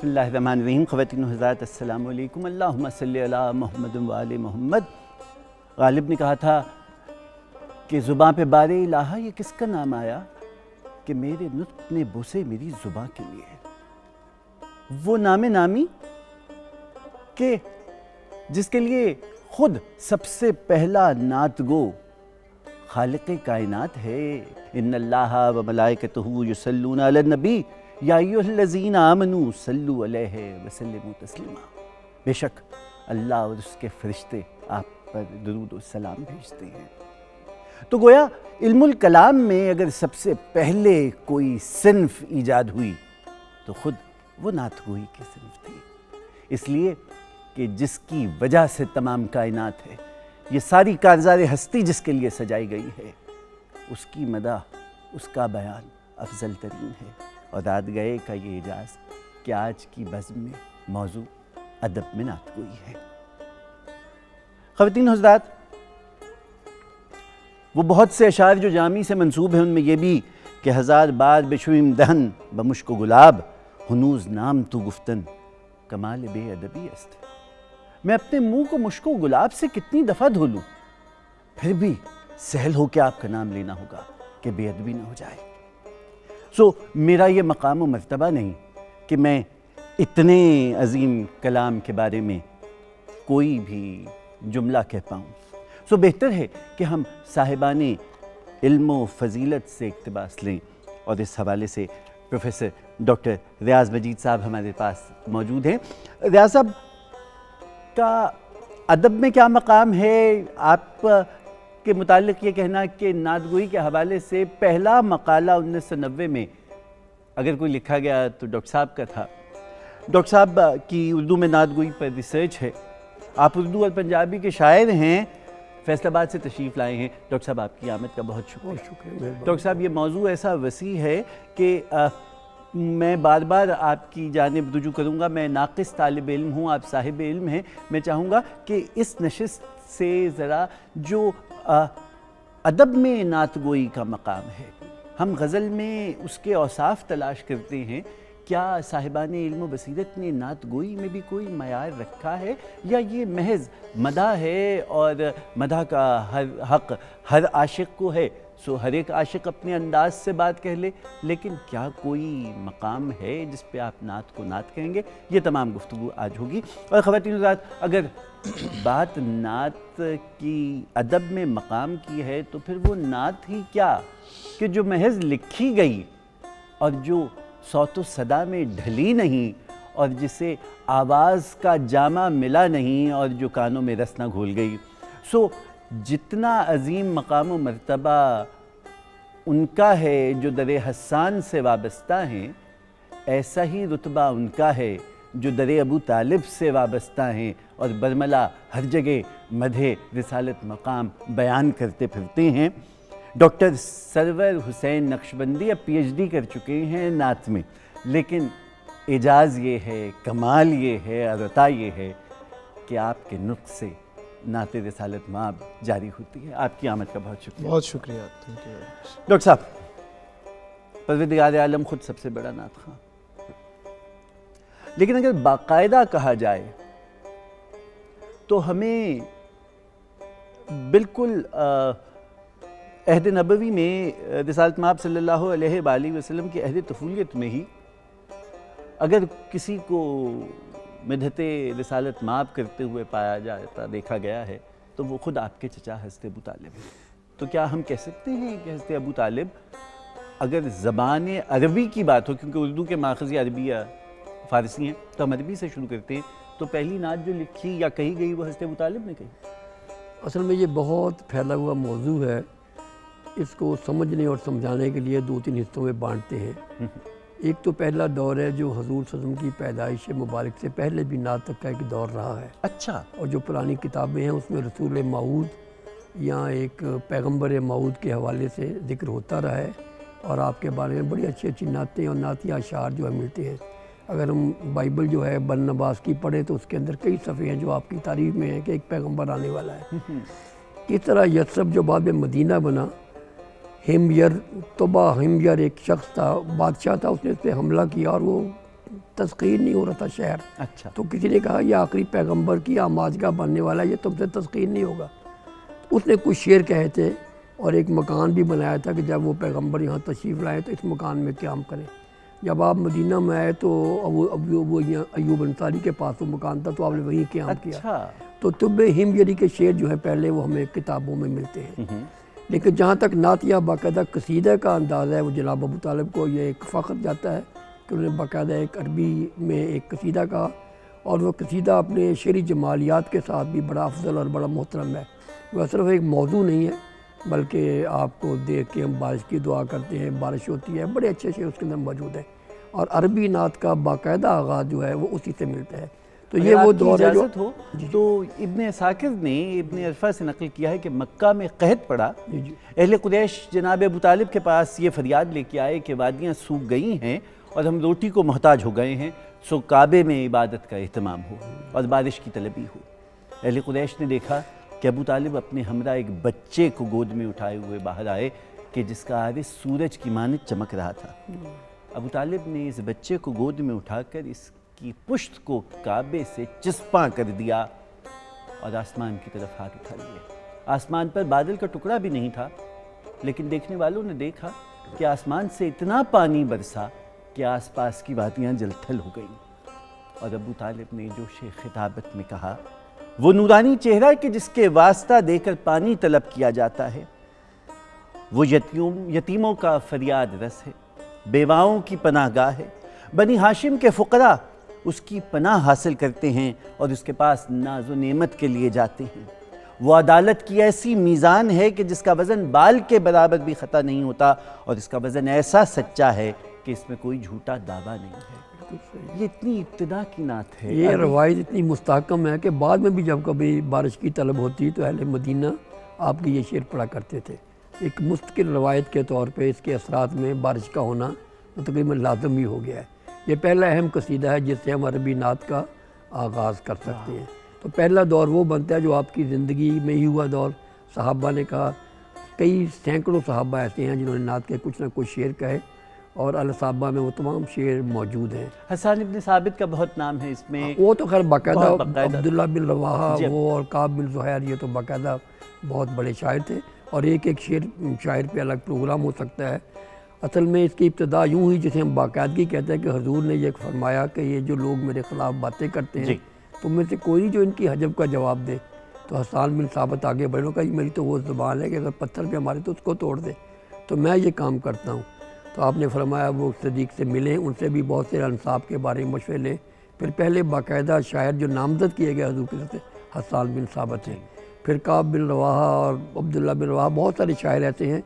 بسم اللہ الرحمن الرحیم. خواتین و حضرات السلام علیکم. اللہم صلی علی محمد و آل محمد. غالب نے کہا تھا کہ زباں پہ بار الہا یہ کس کا نام آیا کہ میرے نطق نے بوسے میری زباں کے لیے. وہ نام نامی کہ جس کے لیے خود سب سے پہلا نعت گو خالق کائنات ہے. ان اللہ و ملائکتہ یصلون علی النبی یا ایھا الذین آمنوا صلوا علیہ وسلموا تسلیما. بے شک اللہ اور اس کے فرشتے آپ پر درود و سلام بھیجتے ہیں. تو گویا علم الکلام میں اگر سب سے پہلے کوئی صنف ایجاد ہوئی تو خود وہ نعت گوئی کی صنف تھی. اس لیے کہ جس کی وجہ سے تمام کائنات ہے، یہ ساری کارزار ہستی جس کے لیے سجائی گئی ہے، اس کی مدح، اس کا بیان افضل ترین ہے. اور داد گئے کا یہ اعجاز کہ آج کی بزم میں موضوع ادب میں نعت گوئی ہے. خواتین حضرات، وہ بہت سے اشعار جو جامی سے منسوب ہیں، ان میں یہ بھی کہ ہزار بار بشویم دہن بمشک و گلاب ہنوز نام تو گفتن کمال بے ادبی است. میں اپنے منہ کو مشک و گلاب سے کتنی دفعہ دھو لوں، پھر بھی سہل ہو کے آپ کا نام لینا ہوگا کہ بے ادبی نہ ہو جائے. میرا یہ مقام و مرتبہ نہیں کہ میں اتنے عظیم کلام کے بارے میں کوئی بھی جملہ کہہ پاؤں. بہتر ہے کہ ہم صاحبان علم و فضیلت سے اقتباس لیں. اور اس حوالے سے پروفیسر ڈاکٹر ریاض مجید صاحب ہمارے پاس موجود ہیں. ریاض صاحب کا ادب میں کیا مقام ہے؟ آپ کے متعلق یہ کہنا کہ نعت گوئی کے حوالے سے پہلا مقالہ 1990 میں اگر کوئی لکھا گیا تو ڈاکٹر صاحب کا تھا. ڈاکٹر صاحب کی اردو میں نعت گوئی پر ریسرچ ہے. آپ اردو اور پنجابی کے شاعر ہیں، فیصل آباد سے تشریف لائے ہیں. ڈاکٹر صاحب آپ کی آمد کا بہت شکریہ. ڈاکٹر صاحب یہ موضوع ایسا وسیع ہے کہ میں بار بار آپ کی جانب رجوع کروں گا. میں ناقص طالب علم ہوں، آپ صاحب علم ہیں. میں چاہوں گا کہ اس نشست سے ذرا جو ادب میں نعت گوئی کا مقام ہے، ہم غزل میں اس کے اوصاف تلاش کرتے ہیں، کیا صاحبان علم و بصیرت نے نعت گوئی میں بھی کوئی معیار رکھا ہے یا یہ محض مدح ہے اور مدح کا ہر حق ہر عاشق کو ہے، سو ہر ایک عاشق اپنے انداز سے بات کہہ لے، لیکن کیا کوئی مقام ہے جس پہ آپ نعت کو نعت کہیں گے؟ یہ تمام گفتگو آج ہوگی. اور خواتین حضرات، اگر بات نعت کی ادب میں مقام کی ہے تو پھر وہ نعت ہی کیا کہ جو محض لکھی گئی اور جو صوت و صدا میں ڈھلی نہیں اور جسے آواز کا جامہ ملا نہیں اور جو کانوں میں رس نہ گھول گئی. جتنا عظیم مقام و مرتبہ ان کا ہے جو در حسان سے وابستہ ہیں، ایسا ہی رتبہ ان کا ہے جو در ابو طالب سے وابستہ ہیں اور برملا ہر جگہ مدح رسالت مقام بیان کرتے پھرتے ہیں. ڈاکٹر سرور حسین نقشبندی اب پی ایچ ڈی کر چکے ہیں نعت میں، لیکن اعجاز یہ ہے، کمال یہ ہے، عطا یہ ہے کہ آپ کے نطق سے نعت رسالت مآب جاری ہوتی ہے. آپ کی آمد کا بہت شکریہ. بہت شکریہ. ڈاکٹر صاحب، پروردگار عالم خود سب سے بڑا نعت خواں، لیکن اگر باقاعدہ کہا جائے تو ہمیں بالکل عہد نبوی میں رسالت مآب صلی اللہ علیہ وآلہ وسلم کی عہد طفولیت میں ہی اگر کسی کو مدحت رسالت مآب کرتے ہوئے پایا جاتا دیکھا گیا ہے تو وہ خود آپ کے چچا حضرت ابو طالب ہیں. تو کیا ہم کہہ سکتے ہیں کہ حضرت ابو طالب، اگر زبان عربی کی بات ہو، کیونکہ اردو کے ماخذ عربی یا فارسی ہیں تو ہم عربی سے شروع کرتے ہیں، تو پہلی نعت جو لکھی یا کہی گئی وہ حضرت ابو طالب نے کہی؟ اصل میں یہ بہت پھیلا ہوا موضوع ہے. اس کو سمجھنے اور سمجھانے کے لیے 2-3 حصوں میں بانٹتے ہیں. ایک تو پہلا دور ہے جو حضور صلی اللہ علیہ وسلم کی پیدائش مبارک سے پہلے بھی نعت تک کا ایک دور رہا ہے. اچھا. اور جو پرانی کتابیں ہیں اس میں رسول موعود یا ایک پیغمبر موعود کے حوالے سے ذکر ہوتا رہا ہے اور آپ کے بارے میں بڑی اچھی اچھی نعتیں اور نعتیہ اشعار جو ہے ملتے ہیں. اگر ہم بائبل جو ہے برنباس کی پڑھیں تو اس کے اندر کئی صفحے ہیں جو آپ کی تعریف میں ہیں کہ ایک پیغمبر آنے والا ہے. اس طرح یثرب جو بعد میں مدینہ بنا، ہمیر طبع ہمیر ایک شخص تھا، بادشاہ تھا، اس نے اس پہ حملہ کیا اور وہ تسخیر نہیں ہو رہا تھا شعر. اچھا. تو کسی نے کہا یہ آخری پیغمبر کی آماج کا بننے والا ہے, یہ تم سے تسخیر نہیں ہوگا. اس نے کچھ شعر کہے تھے اور ایک مکان بھی بنایا تھا کہ جب وہ پیغمبر یہاں تشریف لائیں تو اس مکان میں قیام کریں. جب آپ مدینہ میں آئے تو وہ ایوب انصاری کے پاس وہ مکان تھا تو آپ نے وہیں قیام کیا. اچھا. تو طب ہمجری کے شعر جو ہیں پہلے وہ ہمیں کتابوں میں ملتے ہیں. لیکن جہاں تک نعتیہ باقاعدہ قصیدہ کا انداز ہے وہ جناب ابو طالب کو یہ ایک فخر جاتا ہے کہ انہوں نے باقاعدہ ایک عربی میں ایک قصیدہ کہا, اور وہ قصیدہ اپنے شعری جمالیات کے ساتھ بھی بڑا افضل اور بڑا محترم ہے. وہ صرف ایک موضوع نہیں ہے بلکہ آپ کو دیکھ کے ہم بارش کی دعا کرتے ہیں, بارش ہوتی ہے, بڑے اچھے شعر اس کے اندر موجود ہیں. اور عربی نعت کا باقاعدہ آغاز جو ہے وہ اسی سے ملتا ہے. تو یہ وہ دور ہے جو ہو تو ابن عساکر نے ابن عرفہ سے نقل کیا ہے کہ مکہ میں قحط پڑا. اہل قریش جناب ابو طالب کے پاس یہ فریاد لے کے آئے کہ وادیاں سوکھ گئی ہیں اور ہم روٹی کو محتاج ہو گئے ہیں, سو کعبے میں عبادت کا اہتمام ہو اور بارش کی طلبی ہو. اہل قریش نے دیکھا کہ ابو طالب اپنے ہمراہ ایک بچے کو گود میں اٹھائے ہوئے باہر آئے کہ جس کا عارض سورج کی مانند چمک رہا تھا. ابو طالب نے اس بچے کو گود میں اٹھا کر اس کی پشت کو کعبے سے چسپاں کر دیا اور آسمان کی طرف ہاتھ اٹھا لیا. آسمان پر بادل کا ٹکڑا بھی نہیں تھا, لیکن دیکھنے والوں نے دیکھا کہ آسمان سے اتنا پانی برسا کہ آس پاس کی وادیاں جل تھل ہو گئیں. اور ابو طالب نے جوش خطابت میں کہا, وہ نورانی چہرہ کہ جس کے واسطہ دے کر پانی طلب کیا جاتا ہے, وہ یتیموں کا فریاد رس ہے, بیواؤں کی پناہ گاہ ہے. بنی ہاشم کے فقراء اس کی پناہ حاصل کرتے ہیں اور اس کے پاس ناز و نعمت کے لیے جاتے ہیں. وہ عدالت کی ایسی میزان ہے کہ جس کا وزن بال کے برابر بھی خطا نہیں ہوتا, اور اس کا وزن ایسا سچا ہے کہ اس میں کوئی جھوٹا دعویٰ نہیں ہے. یہ اتنی ابتدا کی نعت ہے. یہ روایت اتنی مستحکم ہے کہ بعد میں بھی جب کبھی بارش کی طلب ہوتی تو اہل مدینہ آپ کی یہ شعر پڑھا کرتے تھے. ایک مستقل روایت کے طور پہ اس کے اثرات میں بارش کا ہونا تقریباً لازم ہی ہو گیا ہے. یہ پہلا اہم قصیدہ ہے جس سے ہم عربی نعت کا آغاز کر سکتے ہیں. تو پہلا دور وہ بنتا ہے جو آپ کی زندگی میں ہی ہوا دور. صحابہ نے کہا, کئی سینکڑوں صحابہ ایسے ہیں جنہوں نے نعت کے کچھ نہ کچھ شعر کہے, اور الصحابہ میں وہ تمام شعر موجود ہیں. حسان ابن ثابت کا بہت نام ہے اس میں. وہ تو خیر باقاعدہ عبداللہ بن رواحہ وہ اور کعب بن زہیر یہ تو باقاعدہ بہت بڑے شاعر تھے, اور ایک ایک شاعر پہ الگ پروگرام ہو سکتا ہے. اصل میں اس کی ابتدا یوں ہی جسے ہم باقاعدگی کہتے ہیں کہ حضور نے یہ فرمایا کہ یہ جو لوگ میرے خلاف باتیں کرتے ہیں تو میں سے کوئی جو ان کی حجب کا جواب دے. تو حسان بن ثابت آگے بڑھے کہ میری تو وہ زبان ہے کہ اگر پتھر پہ ہمارے تو اس کو توڑ دے, تو میں یہ کام کرتا ہوں. تو آپ نے فرمایا وہ صدیق سے ملیں, ان سے بھی بہت سے انصاب کے بارے میں مشورے لیں. پھر پہلے باقاعدہ شاعر جو نامزد کیے گئے حضور کی طرف سے حسان بن ثابت ہیں. پھر کعب بن رواحہ اور عبداللہ بن رواحہ, بہت سارے شاعر ایسے ہیں,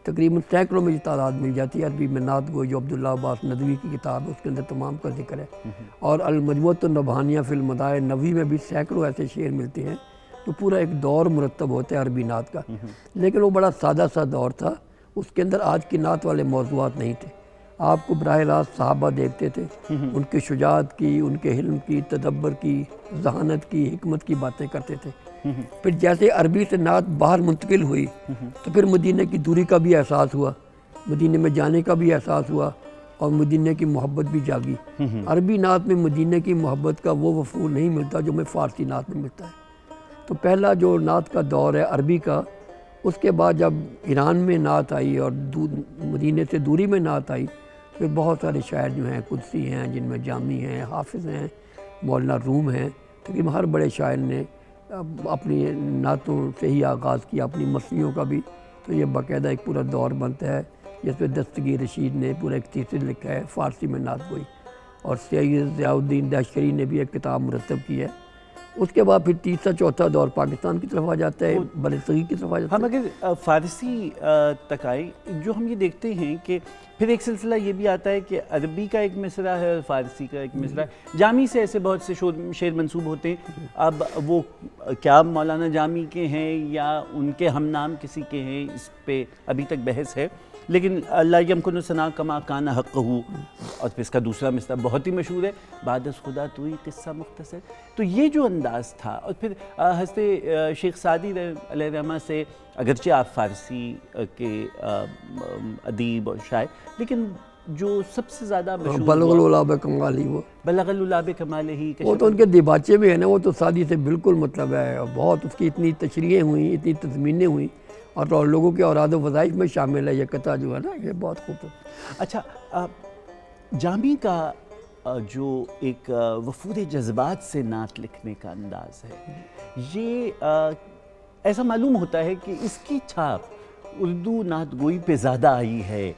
تقریباً سینکڑوں میں یہ تعداد مل جاتی ہے. عربی میں نعت گوئی جو عبداللہ عباس ندوی کی کتاب ہے اس کے اندر تمام کا ذکر ہے. اور المجموعۃ النبہانیہ فی المدائح نبوی میں بھی سینکڑوں ایسے شعر ملتے ہیں. تو پورا ایک دور مرتب ہوتا ہے عربی نعت کا, لیکن وہ بڑا سادہ سا دور تھا. اس کے اندر آج کی نعت والے موضوعات نہیں تھے. آپ کو براہ راست صحابہ دیکھتے تھے, ان کی شجاعت کی, ان کے حلم کی, تدبر کی, ذہانت کی, حکمت کی باتیں کرتے تھے. پھر جیسے عربی سے نعت باہر منتقل ہوئی تو پھر مدینہ کی دوری کا بھی احساس ہوا, مدینہ میں جانے کا بھی احساس ہوا, اور مدینہ کی محبت بھی جاگی. عربی نعت میں مدینہ کی محبت کا وہ وفور نہیں ملتا جو میں فارسی نعت میں ملتا ہے. تو پہلا جو نعت کا دور ہے عربی کا, اس کے بعد جب ایران میں نعت آئی اور مدینہ سے دوری میں نعت آئی, پھر بہت سارے شاعر جو ہیں قدسی ہیں, جن میں جامی ہیں, حافظ ہیں, مولانا روم ہیں, تقریباً ہر بڑے شاعر نے اپنی نعتوں سے ہی آغاز کیا, اپنی مصنوعوں کا بھی. تو یہ باقاعدہ ایک پورا دور بنتا ہے جس پہ دستگیر رشید نے پورا ایک تیسر لکھا ہے فارسی میں نعت گوئی, اور سید ضیاء الدین دہشکری نے بھی ایک کتاب مرتب کی ہے. اس کے بعد پھر تیسرا چوتھا دور پاکستان کی طرف آ جاتا ہے, بر صغیر کی طرف آ جاتا ہے. ہم اگر فارسی تک آئے, جو ہم یہ دیکھتے ہیں کہ پھر ایک سلسلہ یہ بھی آتا ہے کہ عربی کا ایک مصرع ہے اور فارسی کا ایک مصرع ہے. جامی سے ایسے بہت سے شعر منسوب ہوتے ہیں. اب وہ کیا مولانا جامی کے ہیں یا ان کے ہم نام کسی کے ہیں, اس پہ ابھی تک بحث ہے. لیکن اللہ یمکن ثنا کما کان حق ہو, اور پھر اس کا دوسرا مصرع بہت ہی مشہور ہے, بعد از خدا تو ہی قصہ مختصر. تو یہ جو انداز تھا, اور پھر حضرت شیخ سعدی علیہ رحمہ سے, اگرچہ آپ فارسی کے ادیب اور شاعر, لیکن جو سب سے زیادہ مشہور بلغ الغلاب کمالی وہ بلغ الغلاب کمال ہی وہ تو ان کے دیباچے میں ہے نا، وہ تو سادی سے بالکل مطلب ہے، بہت اس کی اتنی تشریحیں ہوئیں، اتنی تضمینیں ہوئیں، اور لوگوں کے اوراد و وظائف میں شامل ہے یہ قطعہ جو ہے نا، یہ بہت خوبصورت۔ اچھا، جامی کا جو ایک وفور جذبات سے نعت لکھنے کا انداز ہے، یہ ایسا معلوم ہوتا ہے کہ اس کی چھاپ اردو نعت گوئی پہ زیادہ آئی ہے،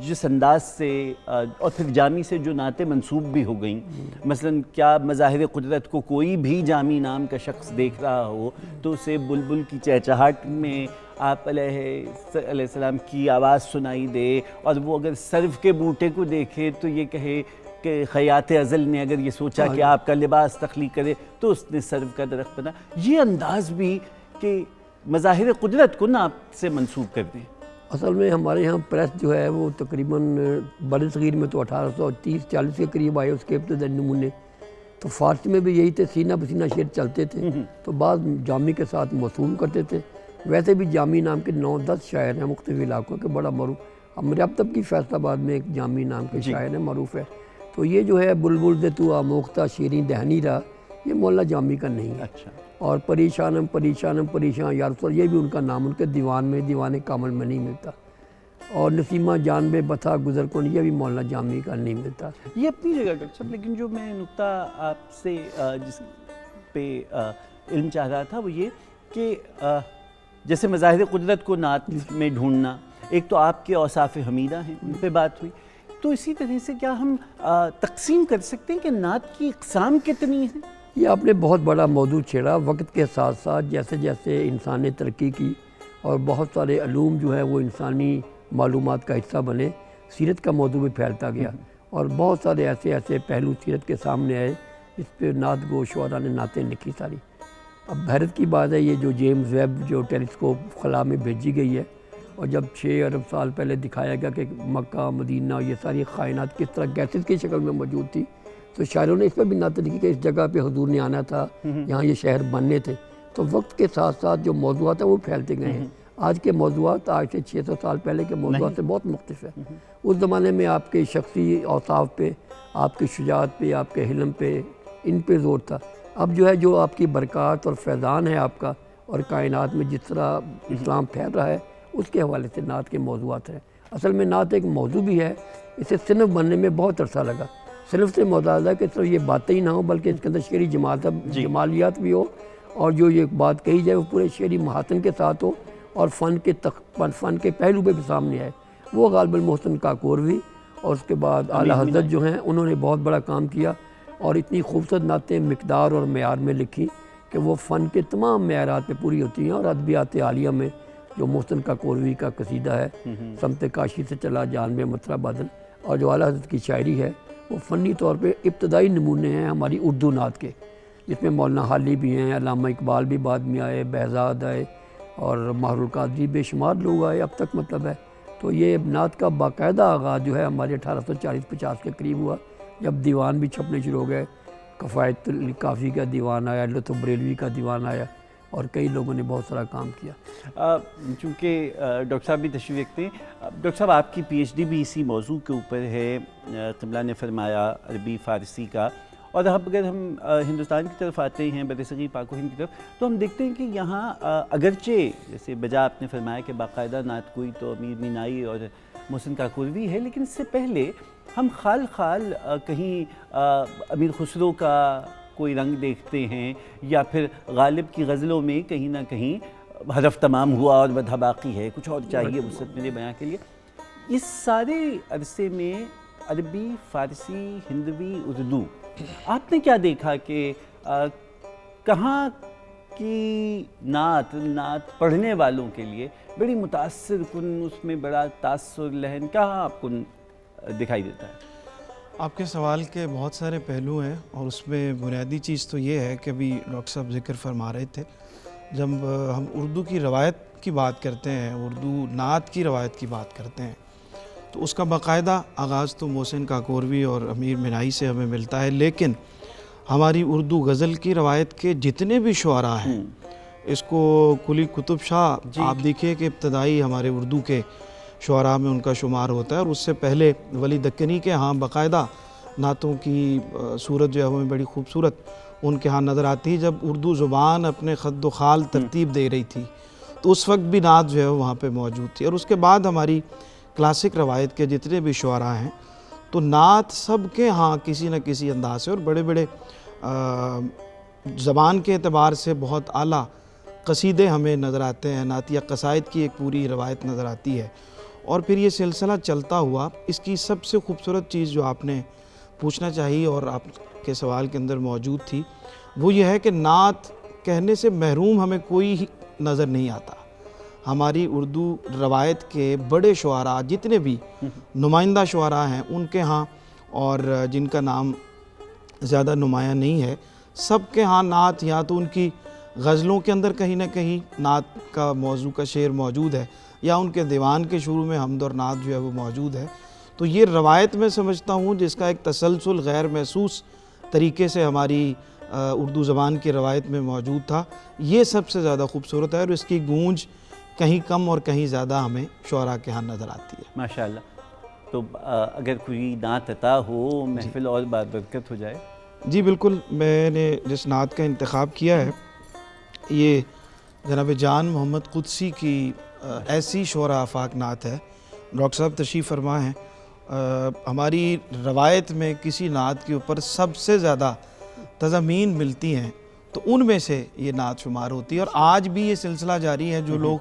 جس انداز سے، اور پھر جامی سے جو نعتیں منسوب بھی ہو گئیں، مثلا کیا مظاہر قدرت کو کوئی بھی جامی نام کا شخص دیکھ رہا ہو تو اسے بلبل کی چہچہاٹ میں آپ علیہ السلام کی آواز سنائی دے، اور وہ اگر سرو کے بوٹے کو دیکھے تو یہ کہے کہ خیات ازل نے اگر یہ سوچا کہ آپ کا لباس تخلیق کرے تو اس نے سرو کا درخت بنا۔ یہ انداز بھی کہ مظاہر قدرت کو نعت سے منسوب کر دیں۔ اصل میں ہمارے یہاں پریس جو ہے وہ تقریباً بر صغیر میں تو 1830-40 کے قریب آئے اس کے ابتدائی نمونے، تو فارسی میں بھی یہی تھے، سینہ بسینہ شعر چلتے تھے، تو بعض جامی کے ساتھ موسوم کرتے تھے۔ ویسے بھی جامی نام کے 9-10 شاعر ہیں مختلف علاقوں کے، بڑا معروف، ہمارے اب تک کی فیصل آباد میں ایک جامی نام کے شاعر ہیں، معروف ہے۔ تو یہ جو ہے بلبل سے تو آموختہ شیریں دہنی را، یہ مولانا جامی کا نہیں ہے۔ اچھا، اور پریشانم پریشانم پریشان یا رسول، یہ بھی ان کا نام، ان کے دیوان میں، دیوان کامل میں نہیں ملتا۔ اور نسیمہ جان بے بتا گزر کن، یہ بھی مولانا جامی کا نہیں ملتا۔ یہ اپنی جگہ ڈاکٹر صاحب، لیکن جو میں نقطہ آپ سے جس پہ علم چاہ رہا تھا وہ یہ کہ جیسے مظاہر قدرت کو نعت میں ڈھونڈنا، ایک تو آپ کے اوصاف حمیدہ ہیں، ان پہ بات ہوئی، تو اسی طرح سے کیا ہم تقسیم کر سکتے ہیں کہ نعت کی اقسام کتنی ہیں؟ یہ آپ نے بہت بڑا موضوع چھیڑا۔ وقت کے ساتھ ساتھ جیسے جیسے انسان نے ترقی کی اور بہت سارے علوم جو ہیں وہ انسانی معلومات کا حصہ بنے، سیرت کا موضوع بھی پھیلتا گیا، اور بہت سارے ایسے پہلو سیرت کے سامنے آئے جس پہ نعت گو شعراء نے نعتیں لکھی ساری۔ اب حیرت کی بات ہے، یہ جو جیمز ویب جو ٹیلیسکوپ خلا میں بھیجی گئی ہے، اور جب 6 ارب سال پہلے دکھایا گیا کہ مکہ مدینہ یہ ساری کائنات کس طرح گیسز کی شکل میں موجود تھی، تو شاعروں نے اس پہ بھی نعت لکھی کہ اس جگہ پہ حضور نے آنا تھا، یہاں یہ شہر بننے تھے۔ تو وقت کے ساتھ ساتھ جو موضوعات ہیں وہ پھیلتے گئے ہیں۔ آج کے موضوعات آج سے 600 سال پہلے کے موضوعات سے بہت مختلف ہے۔ اس زمانے میں آپ کے شخصی اوصاف پہ، آپ کی شجاعت پہ، آپ کے حلم پہ، ان پہ زور تھا۔ اب جو ہے جو آپ کی برکات اور فیضان ہے آپ کا، اور کائنات میں جس طرح اسلام پھیل رہا ہے، اس کے حوالے سے نعت کے موضوعات ہیں۔ اصل میں نعت ایک موضوع بھی ہے، اسے صنف بننے میں بہت عرصہ لگا۔ صنف سے مراد ہے کہ صرف یہ باتیں ہی نہ ہوں بلکہ اس کے اندر شعری جمالیات بھی ہو، اور جو یہ بات کہی جائے وہ پورے شعری محاسن کے ساتھ ہو، اور فن کے پہلو پہ بھی سامنے آئے۔ وہ غالب المحسن کاکوروی اور اس کے بعد اعلیٰ حضرت جو ہیں، انہوں نے بہت بڑا کام کیا، اور اتنی خوبصورت نعتیں مقدار اور معیار میں لکھی کہ وہ فن کے تمام معیارات پہ پوری ہوتی ہیں۔ اور ادبیات عالیہ میں جو محسن کاکوروی کا قصیدہ ہے، سمت کاشی سے چلا جان میں مطرب بادل، اور جو اعلیٰ حضرت کی شاعری ہے، وہ فنی طور پہ ابتدائی نمونے ہیں ہماری اردو نعت کے، جس میں مولانا حالی بھی ہیں، علامہ اقبال بھی بعد میں آئے، بہزاد آئے، اور ماہر القادری، بے شمار لوگ آئے اب تک مطلب ہے۔ تو یہ نعت کا باقاعدہ آغاز جو ہے ہمارے 1840-50 کے قریب ہوا، جب دیوان بھی چھپنے شروع ہو گئے۔ کفایت کافی کا دیوان آیا، لطف بریلوی کا دیوان آیا، اور کئی لوگوں نے بہت سارا کام کیا۔ چونکہ ڈاکٹر صاحب بھی تشریف رکھتے ہیں، ڈاکٹر صاحب آپ کی پی ایچ ڈی بھی اسی موضوع کے اوپر ہے، قبلہ نے فرمایا عربی فارسی کا، اور اب اگر ہم ہندوستان کی طرف آتے ہیں، برصغیر پاک و ہند کی طرف، تو ہم دیکھتے ہیں کہ یہاں اگرچہ جیسے بجا آپ نے فرمایا کہ باقاعدہ نعت گوئی تو امیر مینائی اور محسن کاکوروی ہے، لیکن اس سے پہلے ہم خال کہیں امیر خسرو کا کوئی رنگ دیکھتے ہیں، یا پھر غالب کی غزلوں میں کہیں نہ کہیں حرف تمام ہوا اور بدھا باقی ہے، کچھ اور چاہیے وسعت میرے بیان کے لیے۔ اس سارے عرصے میں عربی، فارسی، ہندوی، اردو، آپ نے کیا دیکھا کہ کہاں کی نعت پڑھنے والوں کے لیے بڑی متاثر کن، اس میں بڑا تاثر لہن کہاں آپ کو دکھائی دیتا ہے؟ آپ کے سوال کے بہت سارے پہلو ہیں، اور اس میں بنیادی چیز تو یہ ہے کہ ابھی ڈاکٹر صاحب ذکر فرما رہے تھے، جب ہم اردو کی روایت کی بات کرتے ہیں، اردو نعت کی روایت کی بات کرتے ہیں، تو اس کا باقاعدہ آغاز تو محسن کاکوروی اور امیر مینائی سے ہمیں ملتا ہے، لیکن ہماری اردو غزل کی روایت کے جتنے بھی شعراء ہیں، اس کو قلی قطب شاہ آپ دیکھیے کہ ابتدائی ہمارے اردو کے شعراء میں ان کا شمار ہوتا ہے، اور اس سے پہلے ولی دکنی کے ہاں باقاعدہ نعتوں کی صورت جو ہے ہمیں بڑی خوبصورت ان کے ہاں نظر آتی ہے. جب اردو زبان اپنے خد و خال ترتیب دے رہی تھی تو اس وقت بھی نعت جو ہے وہاں پہ موجود تھی. اور اس کے بعد ہماری کلاسک روایت کے جتنے بھی شعراء ہیں تو نعت سب کے ہاں کسی نہ کسی انداز سے، اور بڑے بڑے زبان کے اعتبار سے بہت اعلیٰ قصیدے ہمیں نظر آتے ہیں. نعتیہ قصائد کی ایک پوری روایت نظر آتی ہے. اور پھر یہ سلسلہ چلتا ہوا. اس کی سب سے خوبصورت چیز جو آپ نے پوچھنا چاہیے اور آپ کے سوال کے اندر موجود تھی وہ یہ ہے کہ نعت کہنے سے محروم ہمیں کوئی نظر نہیں آتا. ہماری اردو روایت کے بڑے شعراء جتنے بھی نمائندہ شعراء ہیں ان کے ہاں، اور جن کا نام زیادہ نمایاں نہیں ہے، سب کے ہاں نعت یا تو ان کی غزلوں کے اندر کہیں نہ کہیں نعت کا موضوع کا شعر موجود ہے، یا ان کے دیوان کے شروع میں حمد اور نعت جو ہے وہ موجود ہے. تو یہ روایت میں سمجھتا ہوں جس کا ایک تسلسل غیر محسوس طریقے سے ہماری اردو زبان کی روایت میں موجود تھا، یہ سب سے زیادہ خوبصورت ہے. اور اس کی گونج کہیں کم اور کہیں زیادہ ہمیں شعراء کے ہاں نظر آتی ہے. ماشاءاللہ. تو اگر کوئی نعت عطا ہو محفل اور بابرکت ہو جائے. جی بالکل. میں نے جس نعت کا انتخاب کیا ہے یہ جناب جان محمد قدسی کی ایسی شعراء آفاق نعت ہے. ڈاکٹر صاحب تشریف فرما ہیں. ہماری روایت میں کسی نعت کے اوپر سب سے زیادہ تضامین ملتی ہیں تو ان میں سے یہ نعت شمار ہوتی ہے. اور آج بھی یہ سلسلہ جاری ہے. جو لوگ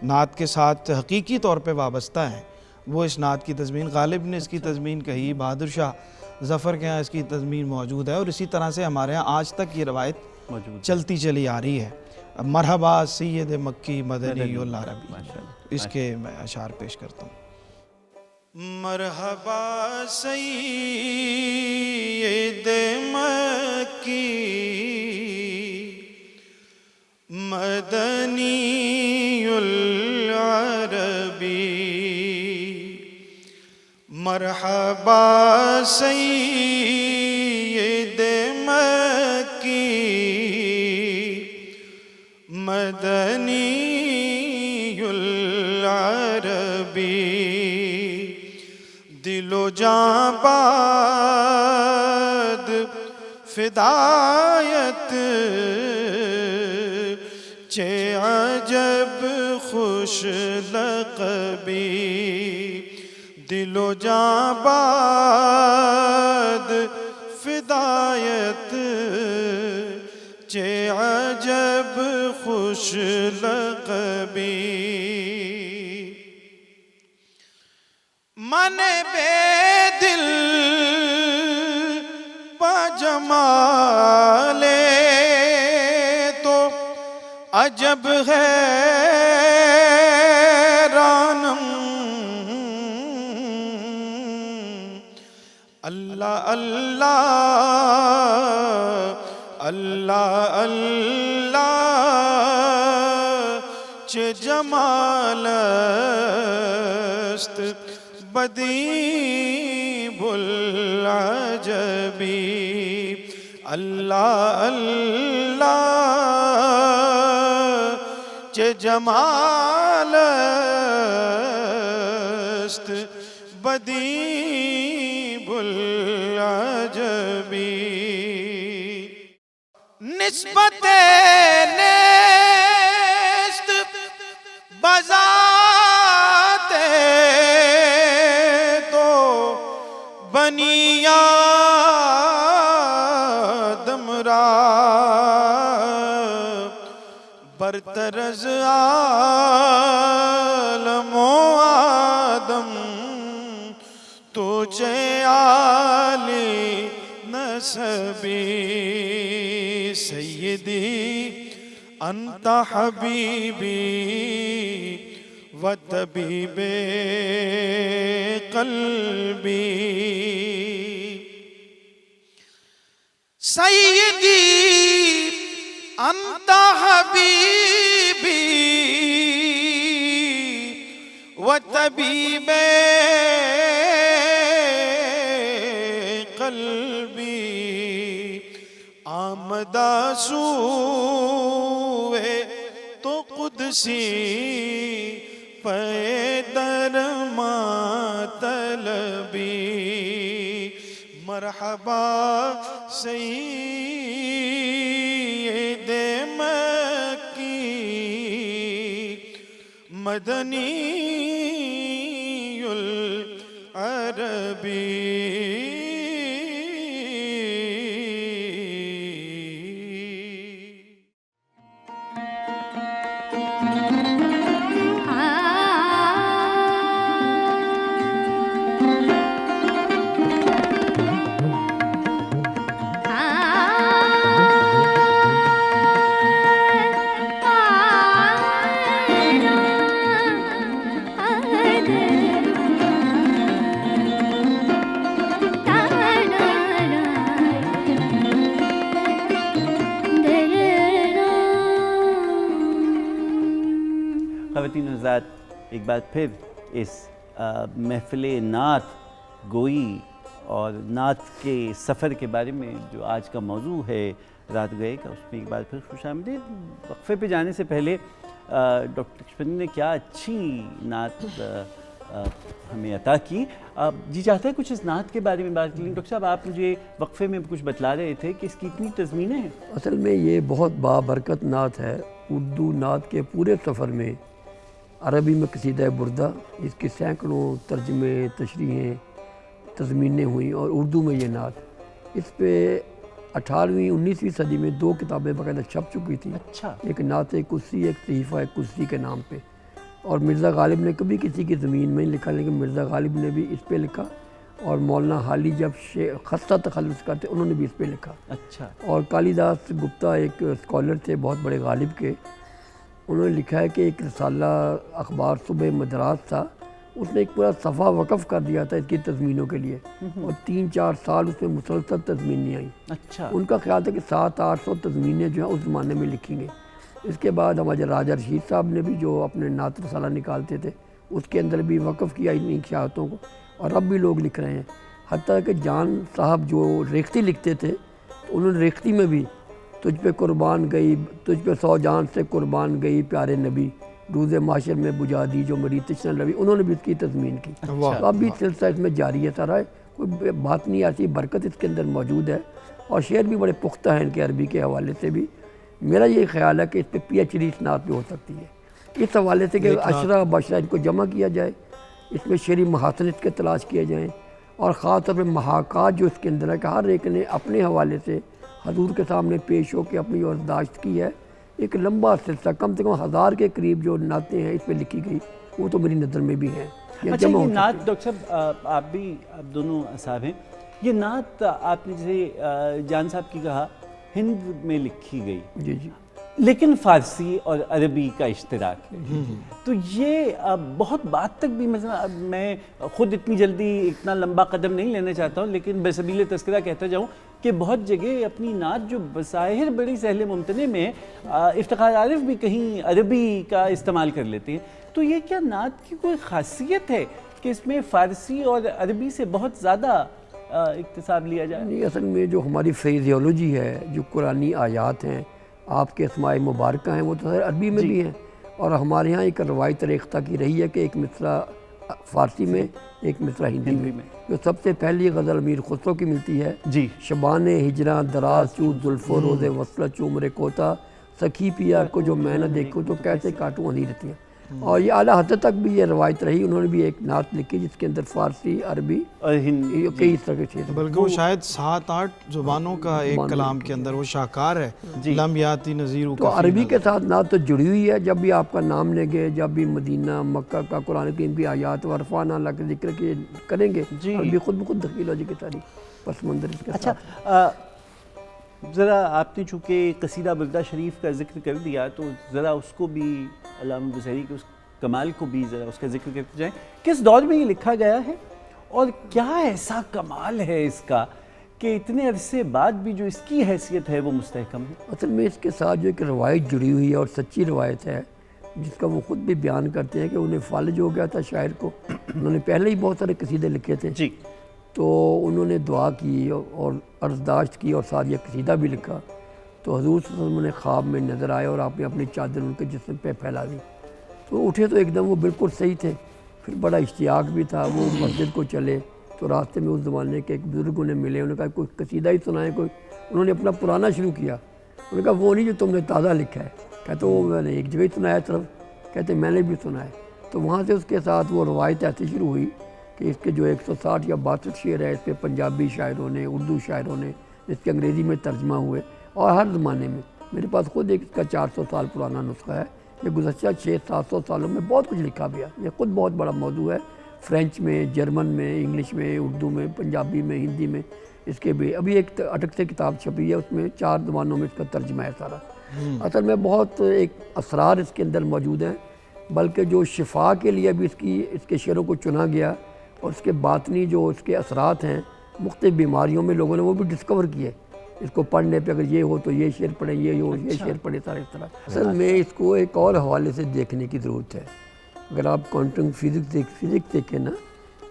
نعت کے ساتھ حقیقی طور پہ وابستہ ہیں وہ اس نعت کی تضمین، غالب نے اس کی تضمین کہی، بہادر شاہ ظفر کے ہاں اس کی تضمین موجود ہے، اور اسی طرح سے ہمارے ہاں آج تک یہ روایت چلتی چلی آ رہی ہے. مرحبا سید مکی مدنی العربی، اس کے میں اشعار پیش کرتا ہوں. مرحبا سید مکی مدنی العربی، مرحبا سید مکی مدنی العربی، دل و جاں باد فدایت چه عجب خوش لقبی، دل و جاں باد فدایت چه عجب خوش لقبی، من بے دل با جمالے تو عجب حیرانم، اللہ اللہ اللہ اللہ چه جمال است بدیع العجبی، اللہ اللہ چه جمال است بدیع العجبی، نسبت نیست بذات تو بنی آدم را، برتر از عالم و آدم تو چه عالی نسبی، سیدی انت حبیبی و طبیب قلبی، سیدی انت حبیبی و طبیب قلبی، آمدہ سوئے تو قدسی پے در طلبی مرحبا سید مکی مدنی العربی. خواتین و حضرات، ایک بار پھر اس محفل نعت گوئی اور نعت کے سفر کے بارے میں جو آج کا موضوع ہے رات گئے کا، اس میں ایک بار پھر خوش آمدید. وقفے پہ جانے سے پہلے ڈاکٹر نقشبندی نے کیا اچھی نعت ہمیں عطا کی. جی چاہتا ہے کچھ اس نعت کے بارے میں بات کریں. ڈاکٹر صاحب، آپ مجھے وقفے میں کچھ بتلا رہے تھے کہ اس کی اتنی تضمینیں ہیں. اصل میں یہ بہت بابرکت نعت ہے. اردو نعت کے پورے سفر میں عربی میں قصیدہ بردہ، جس کی سینکڑوں ترجمے، تشریحیں، تضمینیں ہوئیں، اور اردو میں یہ نعت. اس پہ 18ویں 19ویں صدی میں 2 کتابیں باقاعدہ چھپ چکی تھیں. اچھا. ایک نعت قدسی، ایک صحیفہ قدسی کے نام پہ. اور مرزا غالب نے کبھی کسی کی زمین میں نہیں لکھا، لیکن مرزا غالب نے بھی اس پہ لکھا، اور مولانا حالی جب خستہ تخلص کرتے انہوں نے بھی اس پہ لکھا. اچھا. اور کالی داس گپتا ایک اسکالر تھے بہت بڑے غالب کے، انہوں نے لکھا ہے کہ ایک رسالہ اخبار صبح مدراس تھا، اس نے ایک پورا صفحہ وقف کر دیا تھا اس کی تضمینوں کے لیے، اور 3-4 سال اس میں مسلسل تضمینیں آئیں. اچھا. ان کا خیال تھا کہ 700-800 تضمینیں جو ہیں اس زمانے میں لکھی گئیں. اس کے بعد ہمارے راجہ رشید صاحب نے بھی جو اپنے نعت رسالہ نکالتے تھے اس کے اندر بھی وقف کیا ان انشاءاتوں کو، اور اب بھی لوگ لکھ رہے ہیں. حتیٰ کہ جان صاحب جو ریختہ لکھتے تھے تو انہوں نے ریختہ میں بھی تجھ پہ قربان گئی، تجھ پہ 100 جان سے قربان گئی پیارے نبی، روز معاشر میں بجھا دی جو میری تشنہ لبی، انہوں نے بھی اس کی تضمین کی. تو اب بھی سلسلہ اس میں جاری ہے سارا. کوئی بات نہیں، ایسی برکت اس کے اندر موجود ہے، اور شعر بھی بڑے پختہ ہیں ان کے عربی کے حوالے سے بھی. میرا یہ خیال ہے کہ اس پہ PhD اس نعت پہ ہو سکتی ہے، اس حوالے سے کہ اشرا بشرا ان کو جمع کیا جائے، اس میں شعری محاسن اس کے تلاش کیے جائیں، اور خاص طور پہ محاکات جو اس کے اندر ہے کہ ہر ایک نے اپنے حوالے سے حضور کے سامنے پیش ہو کے اپنی یادداشت کی ہے. ایک لمبا سلسلہ، کم سے کم 1000 کے قریب جو نعتیں ہیں اس پہ لکھی گئی، وہ تو میری نظر میں بھی ہیں. اچھا، یہ نعت ڈاکٹر صاحب، آپ دونوں صاحب ہیں، یہ نعت آپ نے جیسے جان صاحب کی کہا ہند میں لکھی گئی، جی جی، لیکن فارسی اور عربی کا اشتراک ہے. تو یہ بہت بات تک بھی، مثلا میں خود اتنی جلدی اتنا لمبا قدم نہیں لینا چاہتا ہوں، لیکن بسبیل تذکرہ کہتا جاؤں کہ بہت جگہ اپنی نعت جو بظاہر بڑی سہل ممتنع میں، افتخار عارف بھی کہیں عربی کا استعمال کر لیتے ہیں. تو یہ کیا نعت کی کوئی خاصیت ہے کہ اس میں فارسی اور عربی سے بہت زیادہ اکتساب لیا جائے؟ نہیں، اصل میں جو ہماری فیضیولوجی ہے، جو قرآنی آیات ہیں، آپ کے اسماء مبارکہ ہیں، وہ تو عربی میں بھی ہیں. اور ہمارے ہاں ایک روایت ریختہ کی رہی ہے کہ ایک مصرع فارسی میں، ایک مصرع ہندی میں. جو سب سے پہلی غزل امیر خسرو کی ملتی ہے، جی، شبان ہجراں دراز چو زلف و روز وصلت چو عمر کوتا، سکھی پیا کو جو میں نہ دیکھوں تو کیسے کاٹوں حضیرتیاں. اور یہ اعلیٰ حضرت تک بھی یہ روایت رہی. انہوں نے بھی ایک نعت لکھی جس کے اندر فارسی، عربی اور ہندی، کئی طرح کے تھے. بلکہ وہ شاید 7-8 زبانوں کا ایک کلام کے اندر وہ شاہکار ہے. لم یاتی نظیر. تو عربی کے ساتھ نعت تو جڑی ہوئی ہے. جب بھی آپ کا نام لیں گے، جب بھی مدینہ مکہ کا قرآن کریم کی آیات و عرفانہ اللہ کے ذکر کے کریں گے، عربی خود بخود دخیل ہو جائے گی ساری پس منظر اس کے ساتھ. اچھا، ذرا آپ نے چونکہ قصیدہ بردہ شریف کا ذکر کر دیا تو ذرا اس کو بھی، علامہ بصیری کے اس کمال کو بھی ذرا اس کا ذکر کرتے جائیں. کس دور میں یہ لکھا گیا ہے اور کیا ایسا کمال ہے اس کا کہ اتنے عرصے بعد بھی جو اس کی حیثیت ہے وہ مستحکم ہے؟ اصل میں اس کے ساتھ جو ایک روایت جڑی ہوئی ہے اور سچی روایت ہے، جس کا وہ خود بھی بیان کرتے ہیں کہ انہیں فالج ہو گیا تھا شاعر کو. انہوں نے پہلے ہی بہت سارے قصیدے لکھے تھے، جی، تو انہوں نے دعا کی اور عرضداشت کی اور ساتھ یہ قصیدہ بھی لکھا. تو حضور صلی اللہ علیہ وسلم نے خواب میں نظر آئے اور آپ نے اپنی چادر ان کے جسم پہ پھیلا دی. تو اٹھے تو ایک دم وہ بالکل صحیح تھے. پھر بڑا اشتیاق بھی تھا، وہ مسجد کو چلے تو راستے میں اس زمانے کے ایک بزرگ انہیں ملے، انہوں نے کہا کوئی قصیدہ ہی سنائے کوئی، انہوں نے اپنا پرانا شروع کیا، انہوں نے کہا وہ نہیں جو تم نے تازہ لکھا ہے، کہتے وہ میں نے ایک جگہ ہی سنایا صرف، کہتے میں نے بھی سنا ہے۔ تو وہاں سے اس کے ساتھ وہ روایت ایسی شروع ہوئی کہ اس کے جو 160 یا 62 شعر ہے، اس پہ پنجابی شاعروں نے، اردو شاعروں نے اس کے انگریزی میں ترجمہ ہوئے، اور ہر زمانے میں میرے پاس خود ایک اس کا 400 سال پرانا نسخہ ہے، یہ گزشتہ 600-700 سالوں میں بہت کچھ لکھا بھی ہے، یہ خود بہت بڑا موضوع ہے، فرینچ میں، جرمن میں، انگلش میں، اردو میں، پنجابی میں، ہندی میں، اس کے بھی ابھی ایک اٹک سے کتاب چھپی ہے، اس میں 4 زبانوں میں اس کا ترجمہ ہے سارا۔ اصل میں بہت ایک اسرار اس کے اندر موجود ہیں، بلکہ جو شفا کے لیے بھی اس کے شعروں کو چنا گیا، اور اس کے باطنی جو اس کے اثرات ہیں مختلف بیماریوں میں لوگوں نے وہ بھی ڈسکور کیے، اس کو پڑھنے پہ اگر یہ ہو تو یہ شعر پڑھیں، یہ ہو یہ شعر پڑھیں، سارے اس طرح۔ اصل میں اس کو ایک اور حوالے سے دیکھنے کی ضرورت ہے، اگر آپ کوانٹم فزکس دیکھیں نا،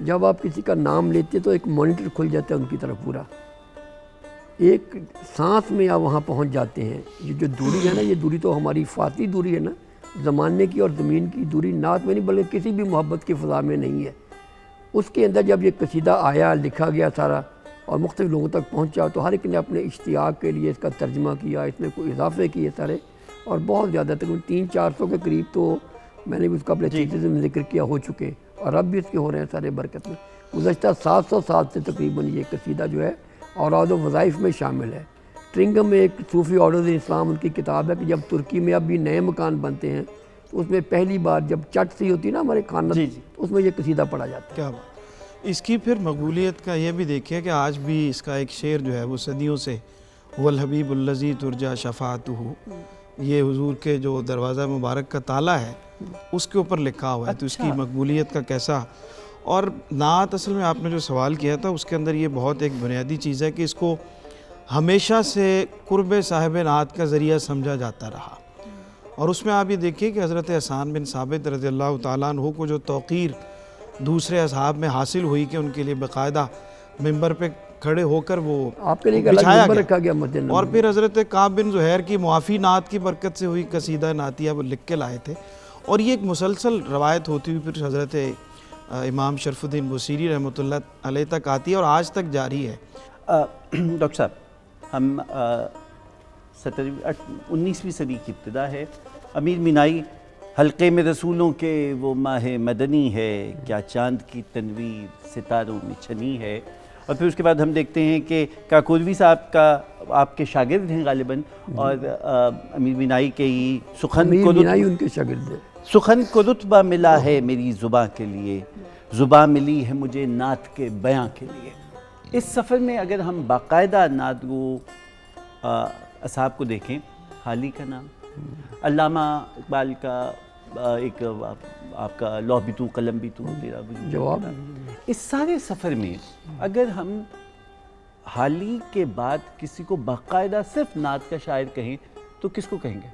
جب آپ کسی کا نام لیتے تو ایک مانیٹر کھل جاتا ہے ان کی طرف پورا، ایک سانس میں آپ وہاں پہنچ جاتے ہیں۔ یہ جو دوری ہے نا، یہ دوری تو ہماری فاصلی دوری ہے نا، زمانے کی اور زمین کی دوری نعت میں نہیں بلکہ کسی بھی محبت کی فضا میں نہیں ہے۔ اس کے اندر جب یہ قصیدہ آیا، لکھا گیا سارا اور مختلف لوگوں تک پہنچا، تو ہر ایک نے اپنے اشتیاق کے لیے اس کا ترجمہ کیا، اس میں کوئی اضافے کیے سارے، اور بہت زیادہ تقریباً 300-400 کے قریب تو میں نے بھی اس کا اپنے تھیسس میں ذکر کیا ہو چکے، اور اب بھی اس کے ہو رہے ہیں سارے برکت میں۔ گزشتہ 700 سال سے تقریباً یہ قصیدہ جو ہے اوراد و وظائف میں شامل ہے۔ ٹرنگم میں ایک صوفی آرڈرز اسلام ان کی کتاب ہے کہ جب ترکی میں اب بھی نئے مکان بنتے ہیں تو اس میں پہلی بار جب چٹ سی ہوتی ہے نا ہمارے خانہ، اس میں یہ قصیدہ پڑھا جاتا ہے۔ کیا بات۔ اس کی پھر مقبولیت کا یہ بھی دیکھیے کہ آج بھی اس کا ایک شعر جو ہے وہ صدیوں سے والحبیب الذی ترجا شفاعتہ، یہ حضور کے جو دروازہ مبارک کا تالا ہے اس کے اوپر لکھا ہوا ہے، تو اس کی مقبولیت کا کیسا۔ اور نعت اصل میں آپ نے جو سوال کیا تھا اس کے اندر یہ بہت ایک بنیادی چیز ہے کہ اس کو ہمیشہ سے قرب صاحب نعت کا ذریعہ سمجھا جاتا رہا، اور اس میں آپ یہ دیکھیے کہ حضرت حسان بن ثابت رضی اللہ تعالیٰ عنہ کو جو توقیر دوسرے اصحاب میں حاصل ہوئی کہ ان کے لیے باقاعدہ ممبر پہ کھڑے ہو کر وہ آپ کے لیے بچھایا گیا، اور پھر حضرت کعب بن زہیر کی معافی نعت کی برکت سے ہوئی قصیدہ نعتیہ وہ لکھ کے لائے تھے، اور یہ ایک مسلسل روایت ہوتی ہوئی پھر حضرت امام شرف الدین بصیری رحمۃ اللہ علیہ تک آتی ہے اور آج تک جاری ہے۔ ڈاکٹر صاحب، ہم 19ویں صدی کی ابتدا ہے، امیر مینائی حلقے میں رسولوں کے وہ ماہ مدنی ہے، کیا چاند کی تنویر ستاروں میں چھنی ہے، اور پھر اس کے بعد ہم دیکھتے ہیں کہ کاکولوی صاحب کا آپ کے شاگرد ہیں غالباً، اور امیر مینائی کے ہی ان کے شاگرد ہیں۔ سخن کو رتبہ ملا ہے میری زباں کے لیے، زباں ملی ہے مجھے نعت کے بیاں کے لیے۔ اس سفر میں اگر ہم باقاعدہ نعت گو اصحاب کو دیکھیں، حالی کا نام، علامہ اقبال کا ایک آپ کا لوح بھی تو قلم بھی تو تیرا جواب، اس سارے سفر میں اگر ہم حالی کے بعد کسی کو باقاعدہ صرف نعت کا شاعر کہیں تو کس کو کہیں گے؟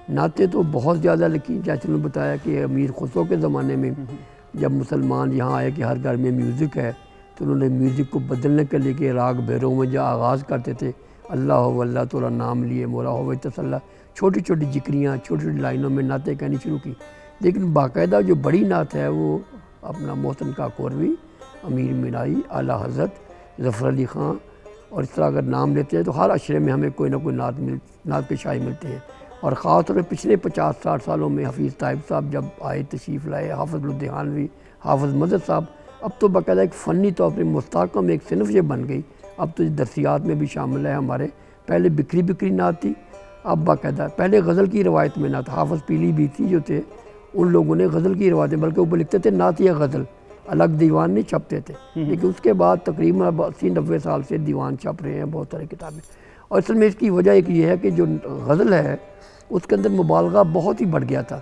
نعتیں تو بہت زیادہ لکھی، جیسے انہوں نے بتایا کہ امیر خسرو کے زمانے میں جب مسلمان یہاں آئے کہ ہر گھر میں میوزک ہے، تو انہوں نے میوزک کو بدلنے کے لیے کہ راگ بھیروں میں جو آغاز کرتے تھے، اللہ ہو اللہ تورا نام لیے مولا ہو تسلّہ، چھوٹی چھوٹی ذکریاں چھوٹی چھوٹی لائنوں میں نعتیں کہنی شروع کی۔ لیکن باقاعدہ جو بڑی نعت ہے وہ اپنا محسن کاکوروی، امیر مینائی، اعلیٰ حضرت ظفر علی خان، اور اس طرح اگر نام لیتے ہیں تو ہر عشرے میں ہمیں کوئی نہ کوئی نعت کے شاعر ملتے ہیں، اور خاص طور پہ پچھلے 50-60 سالوں میں حفیظ طائب صاحب جب آئے تشریف لائے، حافظ الدہانوی، حافظ مدد صاحب، اب تو باقاعدہ ایک فنی طور پر مستحکم ایک صنف یہ بن گئی، اب تو درسیات میں بھی شامل ہے ہمارے۔ پہلے بکھری بکھری نعت تھی، اب باقاعدہ پہلے غزل کی روایت میں نعت، حافظ پیلی بیتی جو تھے ان لوگوں نے غزل کی روایتیں بلکہ اوپر لکھتے تھے نعت یا غزل، الگ دیوان نہیں چھپتے تھے، لیکن اس کے بعد تقریباً 80-90 سال سے دیوان چھپ رہے ہیں بہت ساری کتابیں۔ اور اصل میں اس کی وجہ ایک یہ ہے کہ جو غزل ہے اس کے اندر مبالغہ بہت ہی بڑھ گیا تھا،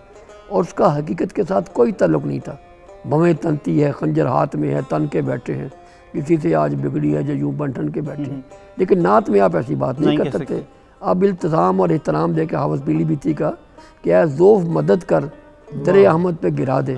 اور اس کا حقیقت کے ساتھ کوئی تعلق نہیں تھا۔ بھویں تنتی ہے، خنجر ہاتھ میں ہے، تن کے بیٹھے ہیں، کسی سے آج بگڑی ہے جو یوں بن ٹھن کے بیٹھے ہیں، لیکن نعت میں آپ ایسی بات نہیں کر سکتے۔ آپ التزام اور احترام دے کے حافظ پیلی بیتی کا کہ اے ذوف مدد کر در احمد پہ گرا دے،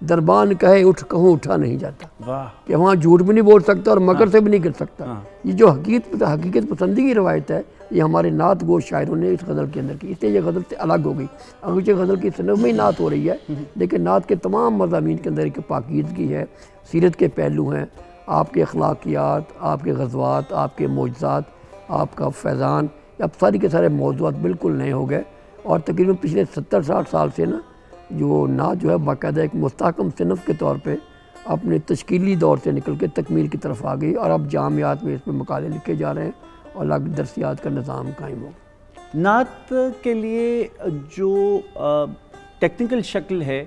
دربان کہے اٹھ کہوں اٹھا نہیں جاتا، کہ وہاں جھوٹ بھی نہیں بول سکتا اور مکر سے بھی نہیں گر سکتا۔ یہ جو حقیقت پسندی کی روایت ہے یہ ہمارے نعت گو شاعروں نے اس غزل کے اندر کی، اس لیے یہ غزل سے الگ ہو گئی۔ اگرچہ غزل کی صنف میں ہی نعت ہو رہی ہے، لیکن نعت کے تمام مضامین کے اندر ایک پاکیزگی ہے، سیرت کے پہلو ہیں، آپ کے اخلاقیات، آپ کے غزوات، آپ کے معجزات، آپ کا فیضان، اب ساری کے سارے موضوعات بالکل نئے ہو گئے، اور تقریباً پچھلے 70-60 سال سے نا جو نعت جو ہے باقاعدہ ایک مستحکم صنف کے طور پہ اپنے تشکیلی دور سے نکل کے تکمیل کی طرف آ گئی، اور اب جامعات میں اس پہ مقالے لکھے جا رہے ہیں اور الگ درسیات کا نظام قائم ہو۔ نعت کے لیے جو ٹیکنیکل شکل ہے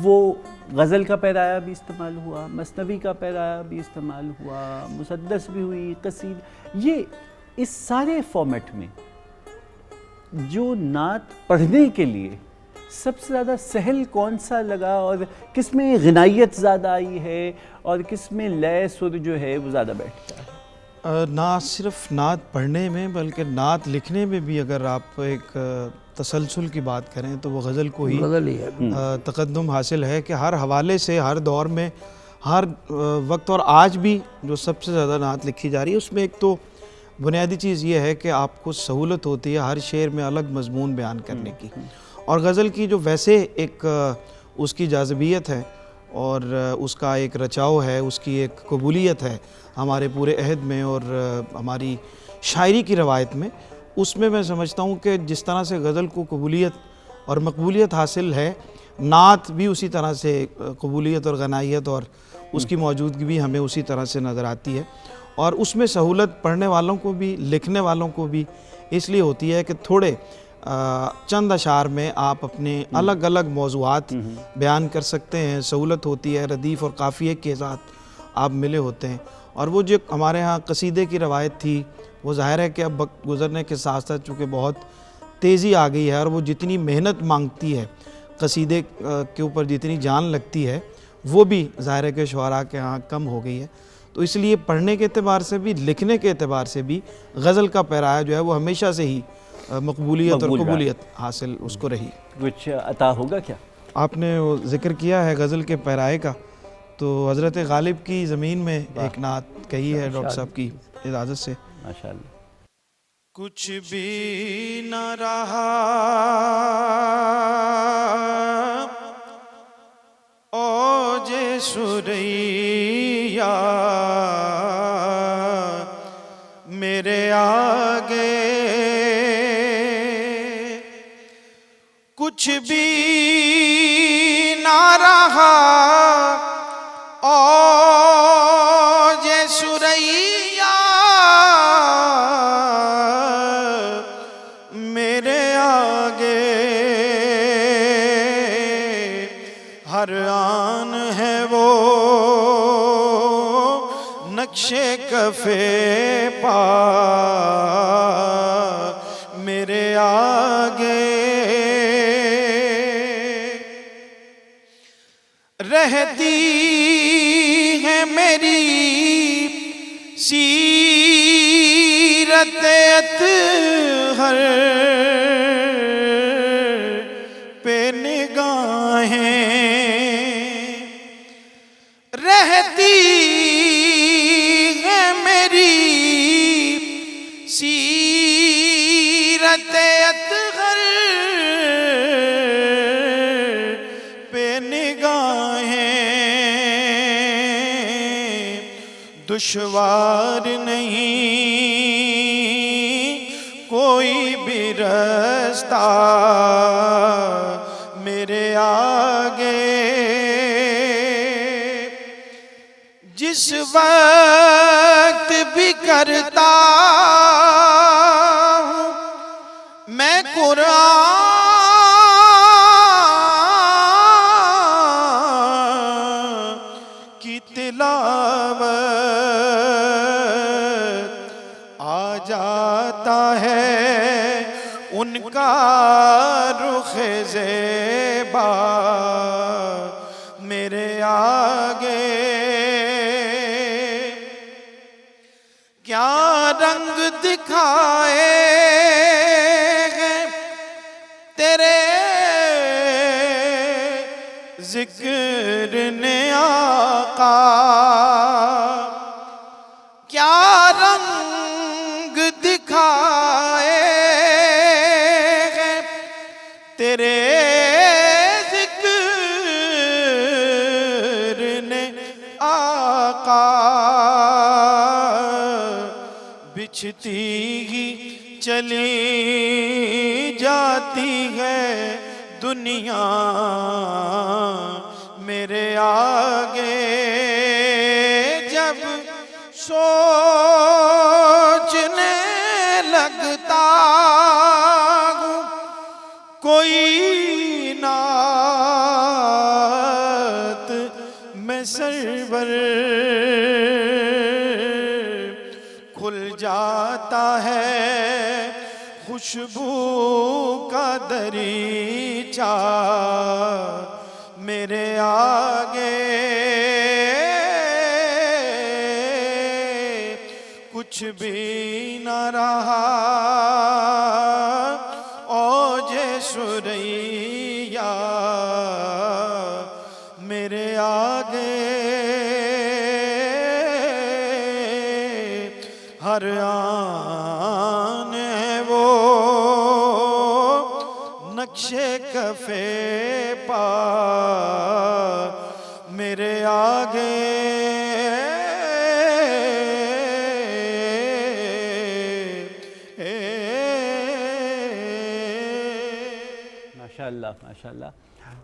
وہ غزل کا پیرایا بھی استعمال ہوا، مثنوی کا پیرایا بھی استعمال ہوا، مسدس بھی ہوئی، قصید، یہ اس سارے فارمیٹ میں جو نعت پڑھنے کے لیے سب سے زیادہ سہل کون سا لگا، اور کس میں غنائیت زیادہ آئی ہے اور کس میں لے سر جو ہے وہ زیادہ بیٹھتا ہے؟ نہ صرف نعت پڑھنے میں بلکہ نعت لکھنے میں بھی اگر آپ ایک تسلسل کی بات کریں تو وہ غزل کو ہی غزل ہی ہے۔ تقدم حاصل ہے کہ ہر حوالے سے، ہر دور میں، ہر وقت، اور آج بھی جو سب سے زیادہ نعت لکھی جا رہی ہے اس میں ایک تو بنیادی چیز یہ ہے کہ آپ کو سہولت ہوتی ہے ہر شعر میں الگ مضمون بیان کرنے کی، اور غزل کی جو ویسے ایک اس کی جاذبیت ہے اور اس کا ایک رچاؤ ہے، اس کی ایک قبولیت ہے ہمارے پورے عہد میں اور ہماری شاعری کی روایت میں، اس میں سمجھتا ہوں کہ جس طرح سے غزل کو قبولیت اور مقبولیت حاصل ہے، نعت بھی اسی طرح سے قبولیت اور غنائیت اور اس کی موجودگی بھی ہمیں اسی طرح سے نظر آتی ہے، اور اس میں سہولت پڑھنے والوں کو بھی، لکھنے والوں کو بھی اس لیے ہوتی ہے کہ تھوڑے چند اشعار میں آپ اپنے الگ الگ موضوعات بیان کر سکتے ہیں، سہولت ہوتی ہے، ردیف اور قافیے کے ساتھ آپ ملے ہوتے ہیں، اور وہ جو ہمارے ہاں قصیدے کی روایت تھی وہ ظاہر ہے کہ اب وقت گزرنے کے ساتھ ساتھ چونکہ بہت تیزی آ گئی ہے، اور وہ جتنی محنت مانگتی ہے، قصیدے کے اوپر جتنی جان لگتی ہے، وہ بھی ظاہر ہے کہ شعراء کے ہاں کم ہو گئی ہے، تو اس لیے پڑھنے کے اعتبار سے بھی، لکھنے کے اعتبار سے بھی غزل کا پیرایا جو ہے وہ ہمیشہ سے ہی مقبولیت اور قبولیت حاصل اس کو رہی۔ کچھ عطا ہوگا کیا؟ آپ نے وہ ذکر کیا ہے غزل کے پیرائے کا، تو حضرت غالب کی زمین میں ایک نعت کہی ہے ڈاکٹر صاحب کی اجازت سے۔ ماشاءاللہ۔ کچھ بھی نہ رہا اوج سریا میرے آگے، کچھ بھی نہ رہا اوج سریا میرے آگے، ہر آن ہے وہ نقش کفے پا میرے آگے، رہتی ہے میری سیرت اطہر پہ نگاہیں، رہتی ہے میری سیرت اطہر پہ نگاہیں، دشوار نہیں کوئی بھی رستہ میرے آگے، جس وقت بھی کرتا ہوں میں قرآن کی تلاوت، آ جاتا ہے ان کا رخ زیبا میرے آگے، کیا رنگ دکھائے ہیں تیرے ذکر نے آقا، کیا رنگ دکھائے بچھتی ہی چلی جاتی ہے دنیا میرے آگے جب سوچنے لگتا ہوں کوئی نعت میں سرور کھل جاتا ہے خوشبو کا دریچہ میرے آگے کچھ بھی نہ رہا اوج سریا میرے آگے ہر آن ہے وہ نقشے کفے پا میرے آگے ماشاءاللہ ماشاءاللہ.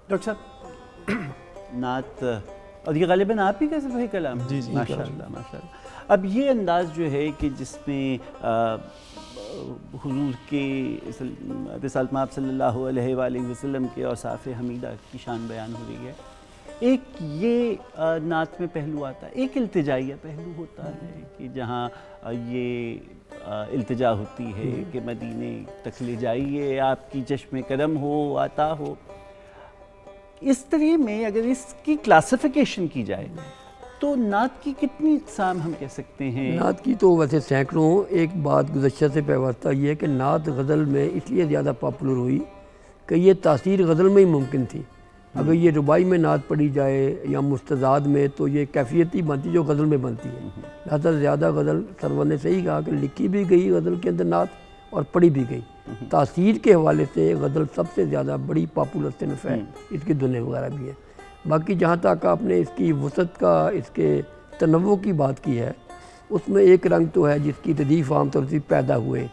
ڈاکٹر صاحب نعت اور یہ غالباً آپ ہی کا صفحہ کلام؟ جی جی ماشاءاللہ ماشاءاللہ. اب یہ انداز جو ہے کہ جس میں حضور کے رسالت مآب صلی اللہ علیہ وآلہ وسلم کے اوصاف حمیدہ کی شان بیان ہو رہی ہے، ایک یہ نعت میں پہلو آتا ہے، ایک التجائیہ پہلو ہوتا ہے کہ جہاں یہ التجا ہوتی ہے کہ مدینے تک لے جائیے، آپ کی چشم کرم ہو عطا ہو. اس طرح میں اگر اس کی کلاسیفیکیشن کی جائے تو نعت کی کتنی اقسام ہم کہہ سکتے ہیں؟ نعت کی تو ویسے سینکڑوں. ایک بات گزشتہ سے پیوستہ یہ ہے کہ نعت غزل میں اس لیے زیادہ پاپولر ہوئی کہ یہ تاثیر غزل میں ہی ممکن تھی. اگر یہ ربائی میں نعت پڑھی جائے یا مستزاد میں تو یہ کیفیت ہی بنتی جو غزل میں بنتی ہے. لہذا زیادہ غزل سرور نے صحیح کہا کہ لکھی بھی گئی غزل کے اندر نعت اور پڑھی بھی گئی. تاثیر کے حوالے سے غزل سب سے زیادہ بڑی پاپولر صنف ہے، اس کی دنیا وغیرہ بھی ہے. باقی جہاں تک آپ نے اس کی وسعت کا، اس کے تنوع کی بات کی ہے، اس میں ایک رنگ تو ہے جس کی تدیف عام طور سے پیدا ہوئے،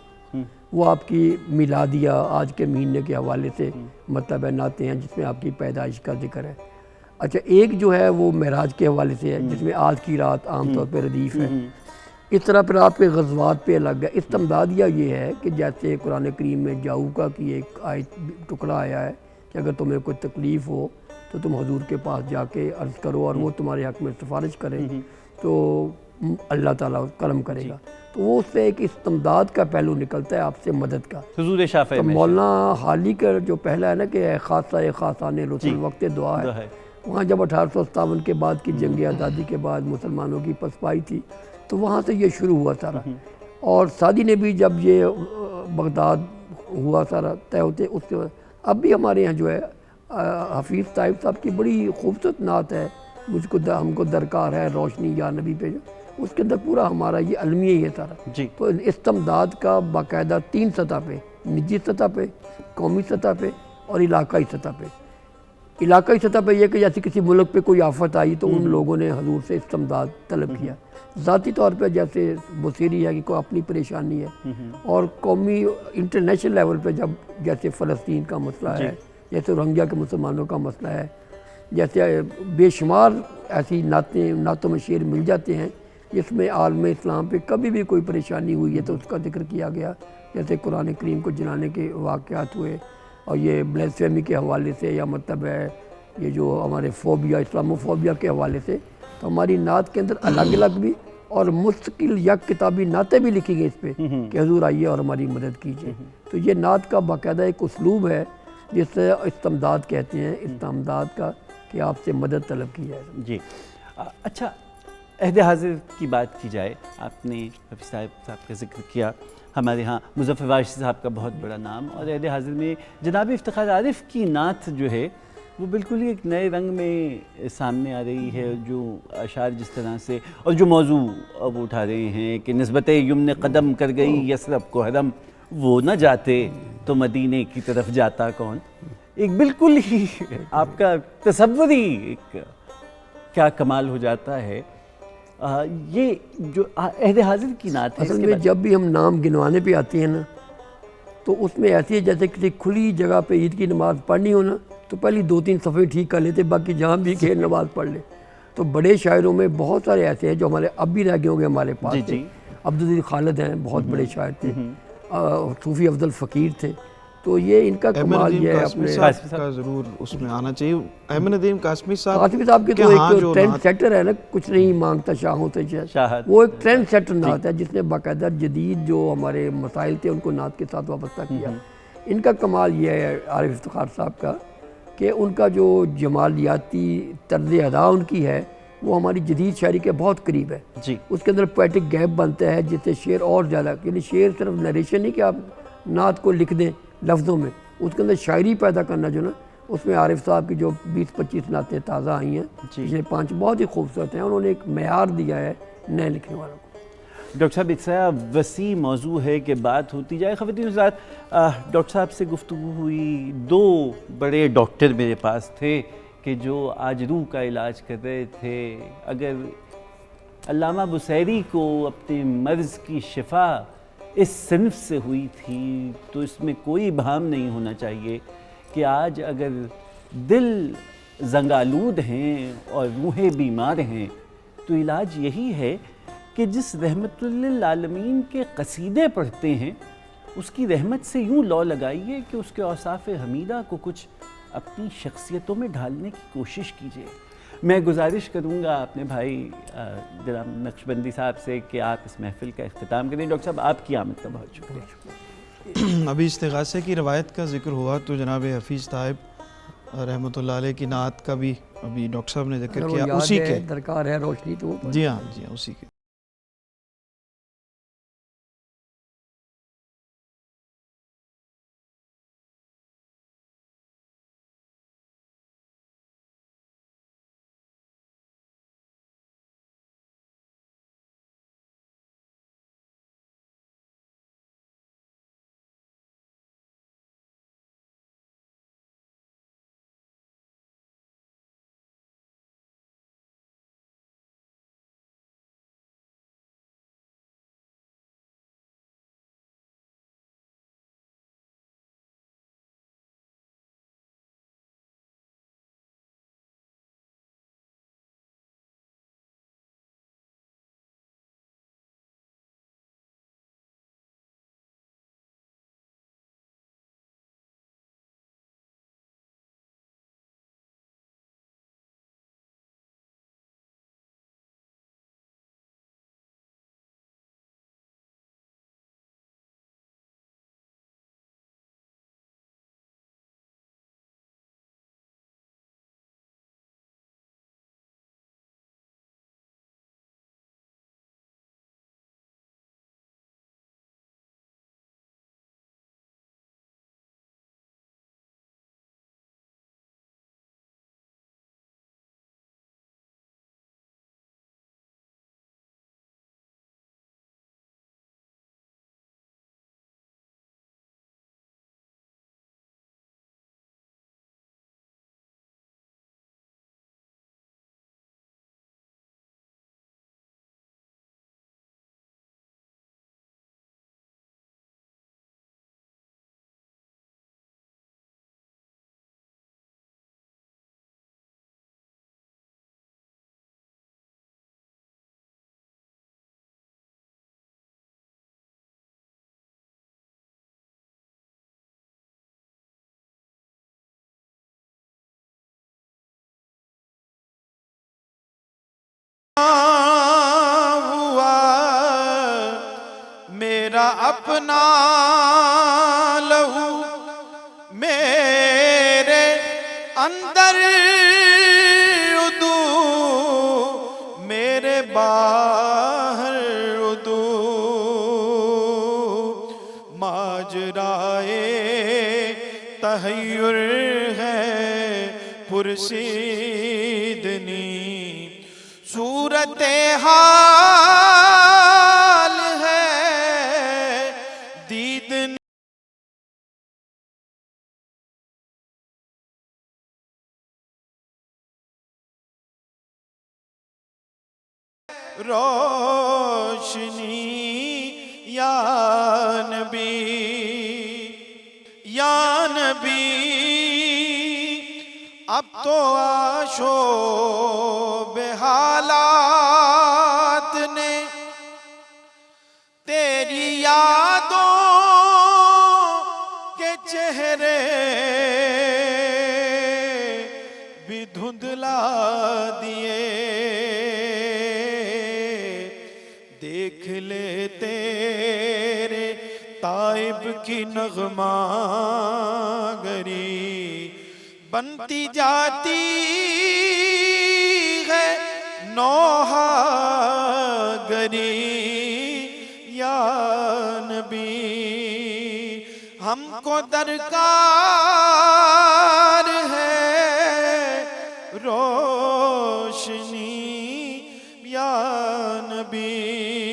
وہ آپ کی میلادیہ آج کے مہینے کے حوالے سے مطلب ہے نعتیں ہیں جس میں آپ کی پیدائش کا ذکر ہے. اچھا ایک جو ہے وہ معراج کے حوالے سے ہے جس میں آج کی رات عام طور پہ ردیف ہے. اس طرح پھر آپ کے غزوات پہ الگ ہے. استمدادیہ یہ ہے کہ جیسے قرآن کریم میں جاؤکا کی ایک آیت ٹکڑا آیا ہے کہ اگر تمہیں کوئی تکلیف ہو تو تم حضور کے پاس جا کے عرض کرو اور وہ تمہارے حق میں سفارش کرے تو اللہ تعالیٰ کرم کرے گا. تو وہ اس سے ایک استمداد کا پہلو نکلتا ہے آپ سے مدد کا. حضور شافع تو میں مولانا حالی کا جو پہلا ہے نا کہ خاصہ خاصان رسول وقت دعا ہے، وہاں جب 1857 کے بعد کی جنگ آزادی کے بعد مسلمانوں کی پسپائی تھی تو وہاں سے یہ شروع ہوا سارا. اور سعدی نے بھی جب یہ بغداد ہوا سارا طے ہوتے اس کے بعد اب بھی ہمارے یہاں جو ہے حفیظ طائب صاحب کی بڑی خوبصورت نعت ہے مجھ کو ہم کو درکار ہے روشنی یا نبی پہ، اس کے اندر پورا ہمارا یہ المیہ ہی ہے سارا. تو استمداد کا باقاعدہ 3 سطح پہ، نجی سطح پہ، قومی سطح پہ اور علاقائی سطح پہ. علاقائی سطح پہ یہ کہ جیسے کسی ملک پہ کوئی آفت آئی تو ان لوگوں نے حضور سے استمداد طلب کیا. ذاتی طور پہ جیسے بصیری ہے کہ کوئی اپنی پریشانی ہے، اور قومی انٹرنیشنل لیول پہ جب جیسے فلسطین کا مسئلہ ہے، جیسے روہنگیا کے مسلمانوں کا مسئلہ ہے، جیسے بے شمار ایسی نعتوں میں شعر مل جاتے ہیں جس میں عالم اسلام پہ کبھی بھی کوئی پریشانی ہوئی ہے تو اس کا ذکر کیا گیا. جیسے قرآن کریم کو جلانے کے واقعات ہوئے اور یہ بلیسفیمی کے حوالے سے، یا مطلب ہے یہ جو ہمارے فوبیا، اسلاموفوبیا کے حوالے سے، تو ہماری نعت کے اندر الگ الگ بھی اور مستقل یک کتابی نعتیں بھی لکھی گئی اس پہ کہ حضور آئیے اور ہماری مدد کیجیے. تو یہ نعت کا باقاعدہ ایک اسلوب ہے جس سے استمداد کہتے ہیں، استمداد کا کہ آپ سے مدد طلب کی جائے. جی اچھا، عہد حاضر کی بات کی جائے، آپ نے حفیظ صاحب کا ذکر کیا. ہمارے ہاں مظفر وارثی صاحب کا بہت بڑا نام، اور عہد حاضر میں جناب افتخار عارف کی نعت جو ہے وہ بالکل ہی ایک نئے رنگ میں سامنے آ رہی ہے. جو اشعار جس طرح سے اور جو موضوع وہ اٹھا رہے ہیں کہ نسبت یمن قدم کر گئی یثرب کو حرم، وہ نہ جاتے تو مدینے کی طرف جاتا کون. ایک بالکل ہی آپ کا تصور ہی ایک کیا کمال ہو جاتا ہے یہ جو عہد حاضر کی نعت ہے اس اصل کے میں بعد جب بھی ہم نام گنوانے پہ آتے ہیں نا تو اس میں ایسی ہے جیسے کسی کھلی جگہ پہ عید کی نماز پڑھنی ہو نا تو پہلی 2-3 صفحے ٹھیک کر لیتے، باقی جہاں بھی گئے نماز پڑھ لے. تو بڑے شاعروں میں بہت سارے ایسے ہیں جو ہمارے اب بھی رہ گئے ہوں گے ہمارے پاس جی سے. جی عبدالعزیز خالد ہیں، بہت بڑے شاعر تھے. صوفی افضل فقیر تھے. تو یہ ان کا احمد کمال ندیم یہ ہے قاسمی اپنے صاحب کا ضرور اس میں آنا چاہیے. احمد ندیم قاسمی صاحب قاسمی صاحب کے کہ تو ہاں ایک جو ٹرینڈ نعت سیٹر ہے نا، کچھ نہیں مانگتا شاہوں سے شاہد. وہ ایک ٹرینڈ سیٹر نعت ہے جس نے باقاعدہ جدید جو ہمارے مسائل تھے ان کو نعت کے ساتھ وابستہ کیا. ان کا کمال یہ ہے عارف افتخار صاحب کا کہ ان کا جو جمالیاتی طرز ادا ان کی ہے وہ ہماری جدید شاعری کے بہت قریب ہے. جی اس کے اندر پویٹک گیپ بنتا ہے جس سے شعر اور زیادہ، یعنی شعر صرف نریشن نہیں کہ آپ نعت کو لکھ دیں لفظوں میں، اس کے اندر شاعری پیدا کرنا جو نا، اس میں عارف صاحب کی جو 20-25 نعتیں تازہ آئی ہیں پچھلے 5 بہت ہی خوبصورت ہیں. انہوں نے ایک معیار دیا ہے نئے لکھنے والوں کو. ڈاکٹر صاحب اتنا وسیع موضوع ہے کہ بات ہوتی جائے. خواتین حضرات، ڈاکٹر صاحب سے گفتگو ہوئی. 2 بڑے ڈاکٹر میرے پاس تھے کہ جو آج روح کا علاج کر رہے تھے. اگر علامہ بصیری کو اپنے مرض کی شفا اس صنف سے ہوئی تھی تو اس میں کوئی ابہام نہیں ہونا چاہیے کہ آج اگر دل زنگآلود ہیں اور روحیں بیمار ہیں تو علاج یہی ہے کہ جس رحمت للعالمین کے قصیدے پڑھتے ہیں اس کی رحمت سے یوں لو لگائیے کہ اس کے اوصاف حمیدہ کو کچھ اپنی شخصیتوں میں ڈھالنے کی کوشش کیجیے. میں گزارش کروں گا اپنے بھائی جناب نقشبندی صاحب سے کہ آپ اس محفل کا اختتام کریں. ڈاکٹر صاحب آپ کی آمد کا بہت شکریہ. ابھی استغاثے کی روایت کا ذکر ہوا تو جناب حفیظ صاحب رحمۃ اللہ علیہ کی نعت کا بھی ابھی ڈاکٹر صاحب نے ذکر کیا. اسی کے درکار ہے روشنی تو جی ہاں اسی کے ہوا میرا اپنا لہو میرے اندر ادو میرے باہر ادو ماجرائے تحیر ہے پرسیدنی صورت حال ہے دیدنی روشنی یا نبی یا نبی اب تو آشوب حالات نے تیری یادوں کے چہرے بھی دھندلا دیے دیکھ لے تیرے تائب کی نغمہ گری بنتی جاتی ہے نوحہ گری یا نبی ہم کو درکار ہے روشنی یا نبی